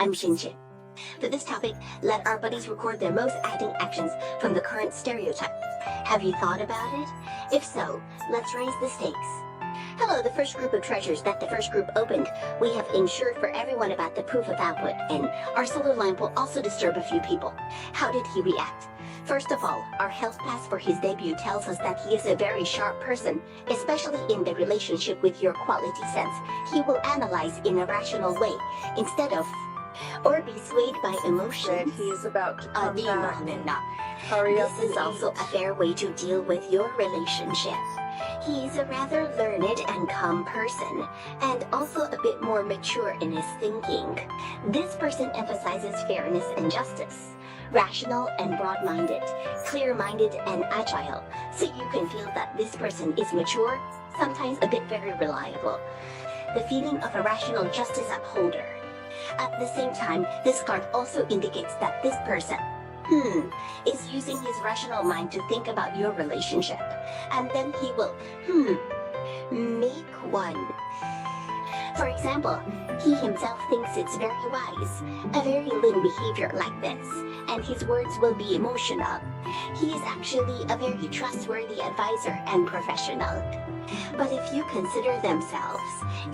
I'm Shinjin. For this topic, let our buddies record their most acting actions from the current stereotype. Have you thought about it? If so, let's raise the stakes. Hello, the first group of treasures that the first group opened. We have ensured for everyone about the proof of output, and our solar lamp will also disturb a few people. How did he react? First of all, our health pass for his debut tells us that he is a very sharp person, especially in the relationship with your quality sense. He will analyze in a rational way, instead of or be swayed by emotion. He is about to come back. Hurry up. This is also a fair way to deal with your relationship. He's a rather learned and calm person, and also a bit more mature in his thinking. This person emphasizes fairness and justice, rational and broad-minded, clear-minded and agile, so you can feel that this person is mature, sometimes a bit very reliable. The feeling of a rational justice upholder. At the same time, this card also indicates that this person, is using his rational mind to think about your relationship. And then he will, make one. For example, he himself thinks it's very wise, a very lean behavior like this, and his words will be emotional. He is actually a very trustworthy advisor and professional. But if you consider themselves,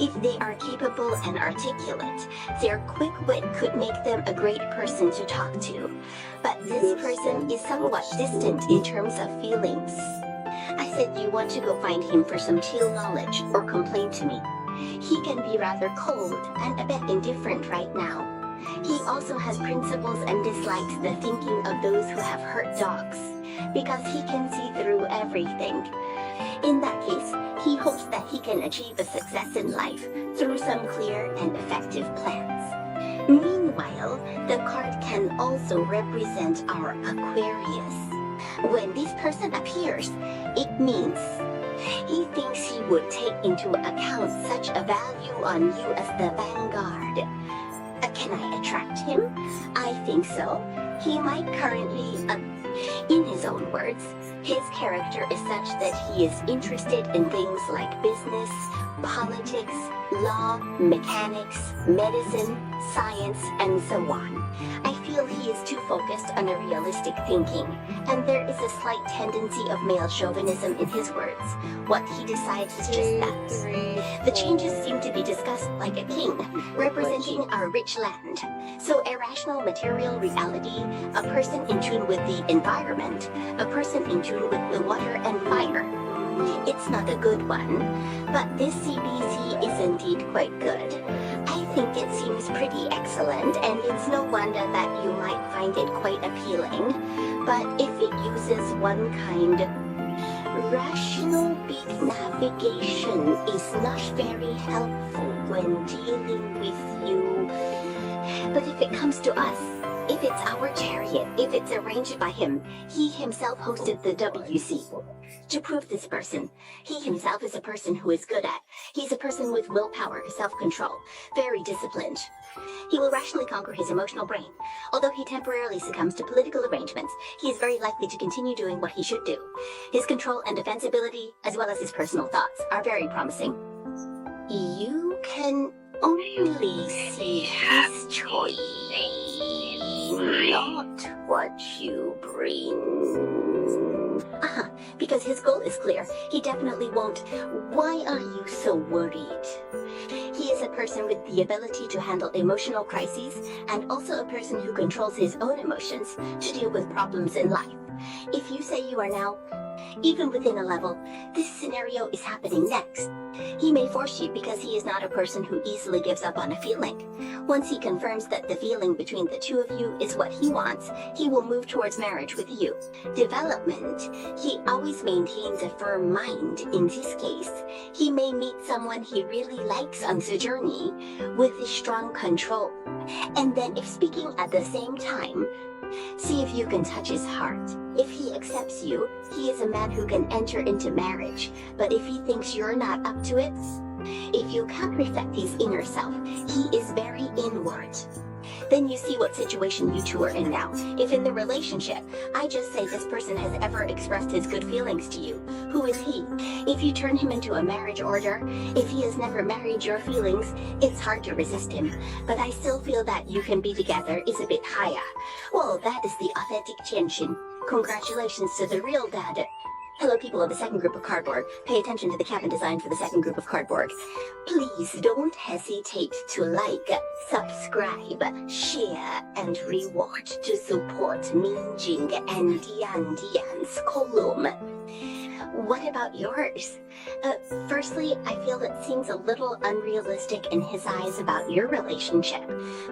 if they are capable and articulate, their quick wit could make them a great person to talk to. But this person is somewhat distant in terms of feelings. I said you want to go find him for some chill knowledge or complain to me. He can be rather cold and a bit indifferent right now. He also has principles and dislikes the thinking of those who have hurt dogs, because he can see through everything. In that case, he hopes that he can achieve a success in life through some clear and effective plans. Meanwhile, the card can also represent our Aquarius. When this person appears, it means he thinks he would take into account such a value on you as the vanguard. Can I attract him? I think so. He might currently, in his own words, his character is such that he is interested in things like business, politics, law, mechanics, medicine, science, and so on. I feel he is too focused on a realistic thinking, and there is a slight tendency of male chauvinism in his words. What he decides is just that. The changes seem to be discussed like a king, representing our rich land. So a rational material reality, a person in tune with the environment, a person in tune with the water and fire. It's not a good one, but this CBC is indeed quite good. I think it seems pretty excellent, and it's no wonder that you might find it quite appealing. But if it uses one kind, rational big navigation is not very helpful when dealing with you. But if it comes to us, if it's our chariot, if it's arranged by him, he himself hosted the WC. To prove this person, he himself is a person who is good at. He's a person with willpower, self-control, very disciplined. He will rationally conquer his emotional brain. Although he temporarily succumbs to political arrangements, he is very likely to continue doing what he should do. His control and defense ability, as well as his personal thoughts, are very promising. You can only see his choice, not what you bring. Because his goal is clear. He definitely won't. Why are you so worried? He is a person with the ability to handle emotional crises, and also a person who controls his own emotions to deal with problems in life. If you say you are now, even within a level, this scenario is happening next. He may force you because he is not a person who easily gives up on a feeling. Once he confirms that the feeling between the two of you is what he wants, he will move towards marriage with you. Development, he always maintains a firm mind. In this case, he may meet someone he really likes on the journey with a strong control. And then if speaking at the same time, see if you can touch his heart. If he accepts you, he is a man who can enter into marriage. But if he thinks you're not up to it, if you can't reflect his inner self, he is very inward. Then you see what situation you two are in now. If in the relationship, I just say this person has ever expressed his good feelings to you, who is he? If you turn him into a marriage order, if he has never married your feelings, it's hard to resist him. But I still feel that you can be together is a bit higher. Well, that is the authentic Tianxin. Congratulations to the real dad. Hello people of the second group of cardboard. Pay attention to the cabin design for the second group of cardboard. Please don't hesitate to like, subscribe, share, and reward to support Minjing and Dian's column. What about yours? Firstly, I feel it seems a little unrealistic in his eyes about your relationship.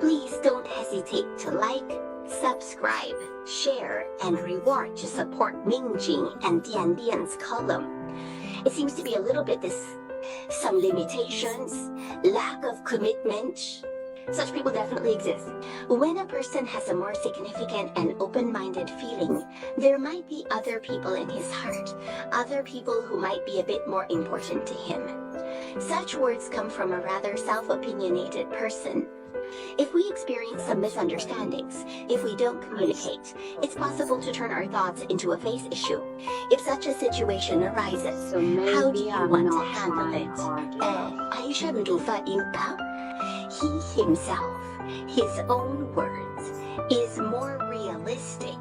Please don't hesitate to like, subscribe, share, and reward to support Mingjing and Dian's column. It seems to be a little bit some limitations, lack of commitment. Such people definitely exist. When a person has a more significant and open-minded feeling, there might be other people in his heart, other people who might be a bit more important to him. Such words come from a rather self-opinionated person. If we experience some misunderstandings, if we don't communicate, it's possible to turn our thoughts into a face issue. If such a situation arises, how do you want to handle it? 癌症毒发音吧? He himself, his own words, is more realistic,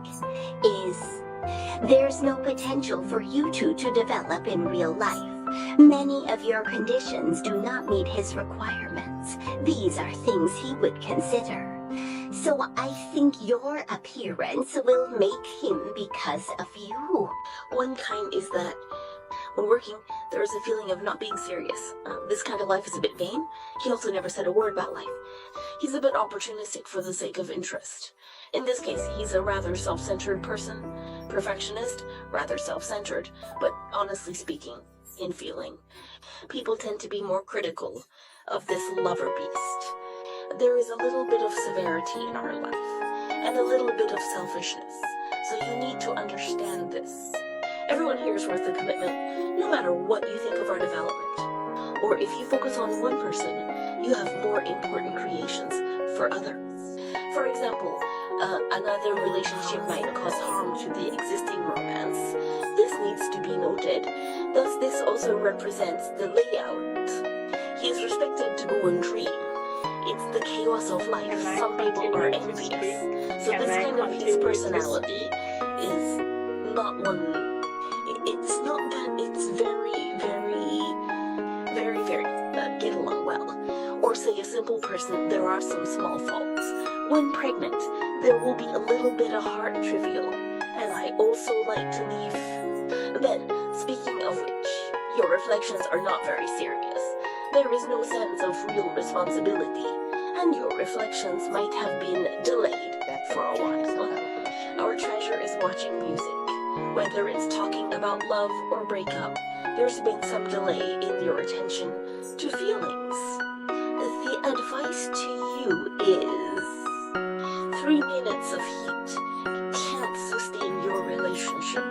there's no potential for you two to develop in real life. Many of your conditions do not meet his requirements. These are things he would consider. So I think your appearance will make him because of you. One kind is that when working, there is a feeling of not being serious. This kind of life is a bit vain. He also never said a word about life. He's a bit opportunistic for the sake of interest. In this case, he's a rather self-centered person. Perfectionist, rather self-centered, but honestly speaking, in feeling. People tend to be more critical of this lover beast. There is a little bit of severity in our life, and a little bit of selfishness, so you need to understand this. Everyone here is worth the commitment, no matter what you think of our development. Or if you focus on one person, you have more important creations for others. For example, another relationship might cause harm to the existing romance. This needs to be noted. Thus, this also represents the layout. He is respected to go and dream. It's the chaos of life. Some people are envious. So this kind of his personality is not one. It's not that it's very, get along well. Or say a simple person, there are some small faults. When pregnant, there will be a little bit of heart trivial. And I also like to leave. Then, speaking of which, your reflections are not very serious. There is no sense of real responsibility, and your reflections might have been delayed for a while. Our treasure is watching music. Whether it's talking about love or breakup, there's been some delay in your attention to feelings. The advice to you is 3 minutes of heat can't sustain your relationship.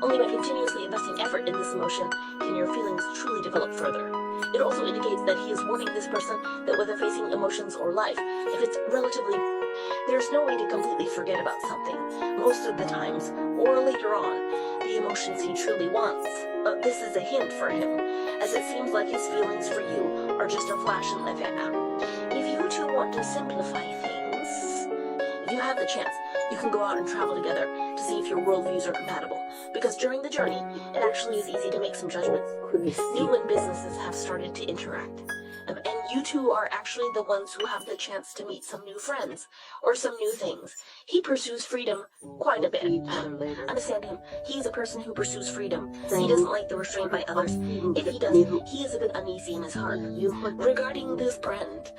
Only by continuously investing effort in this emotion can your feelings truly develop further. It also indicates that he is warning this person that whether facing emotions or life, if it's relatively, there's no way to completely forget about something. Most of the times, or later on, the emotions he truly wants. This is a hint for him, as it seems like his feelings for you are just a flash in the pan. If you two want to simplify things, if you have the chance, you can go out and travel together to see if your worldviews are compatible. Because during the journey, it actually is easy to make some judgments. You and businesses have started to interact. And you two are actually the ones who have the chance to meet some new friends, or some new things. He pursues freedom quite a bit. Understand him. He's a person who pursues freedom. He doesn't like the restraint by others. If he does, he is a bit uneasy in his heart. Regarding this brand,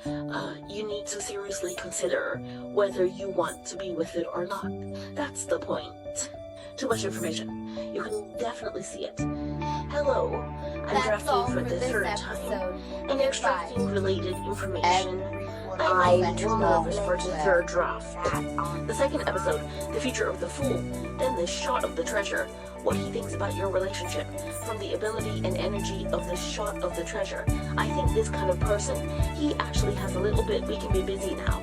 you need to seriously consider whether you want to be with it or not. That's the point. Too much information. You can definitely see it. Hello, I'm drafting for the third time, and extracting related information. I'm too nervous for the third draft. The second episode, the future of the fool, then the shot of the treasure, what he thinks about your relationship, from the ability and energy of the shot of the treasure. I think this kind of person, he actually has a little bit, we can be busy now.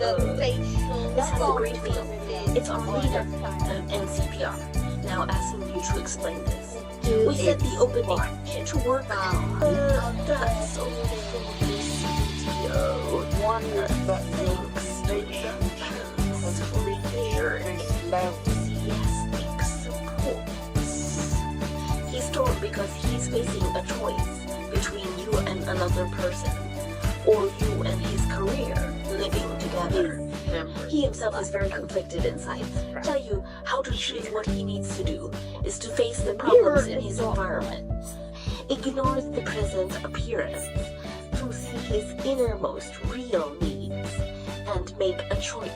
This has a great feel. It's our leader, NCPR, now asking you to explain this. We set the opening to work. That's only CTO. One that Thanks to actions for enthusiastic supports. He's torn because he's facing a choice between you and another person, or you and his career living together. He himself is very conflicted inside. Tell you how to choose what he needs to do is to face the problems in his environment. Ignores the present appearance to see his innermost real needs and make a choice.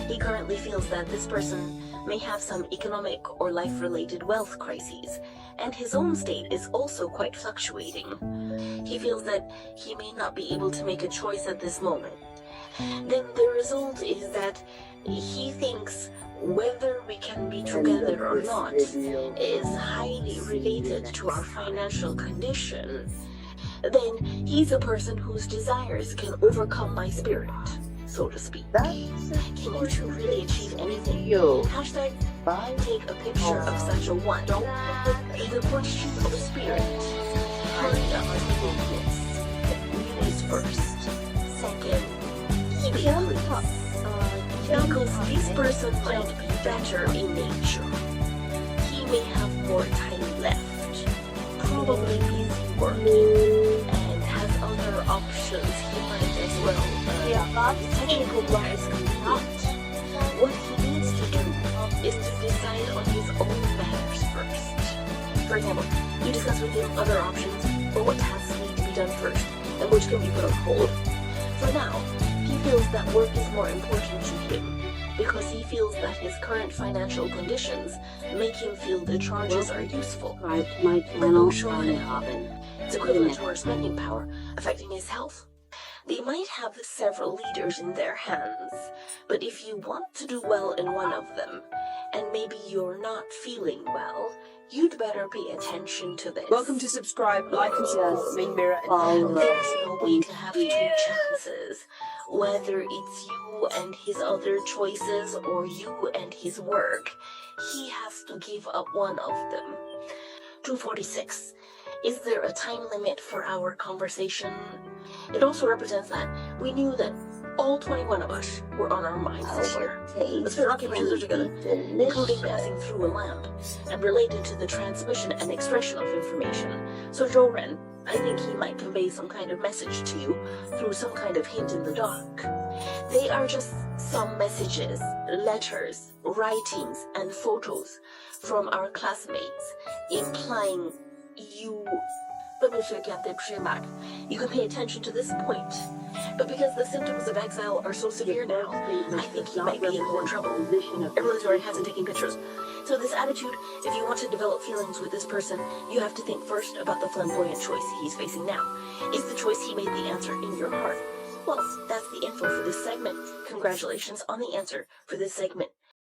He currently feels that this person may have some economic or life-related wealth crises, and his own state is also quite fluctuating. He feels that he may not be able to make a choice at this moment. Then the result is that he thinks whether we can be together or not is highly related to our financial condition. Then he's a person whose desires can overcome my spirit, so to speak. Can you two really achieve anything? Hashtag take a picture of such a one. The question of spirit. Hurry up and focus. News first. Second, because this person might be better in nature. He may have more time left, probably busy working, and has other options he might as well. Technical block is complete. What he needs to do is to decide on his own matters first. For example, you discuss with him other options or what tasks need to be done first, and which can be put on hold. For now, he feels that work is more important to him because he feels that his current financial conditions make him feel the charges are useful. My channel on It's equivalent to our spending power, affecting his health. They might have several leaders in their hands, but if you want to do well in one of them, and maybe you're not feeling well, you'd better pay attention to this. Welcome to subscribe, like, and support me, Mira. There's no way to have two chances, whether it's you and his other choices or you and his work. He has to give up one of them. 246. Is there a time limit for our conversation? It also represents that we knew that all 21 of us were on our minds this year. Let's put occupations together, including passing through a lamp, and related to the transmission and expression of information. So Joren, I think he might convey some kind of message to you through some kind of hint in the dark. They are just some messages, letters, writings, and photos from our classmates, implying you can pay attention to this point. But because the symptoms of exile are so severe now, I think he might be in more trouble. Everyone's already hasn't taken pictures. So this attitude, if you want to develop feelings with this person, you have to think first about the flamboyant choice he's facing now. Is the choice he made the answer in your heart? Well, that's the info for this segment. Congratulations on the answer for this segment.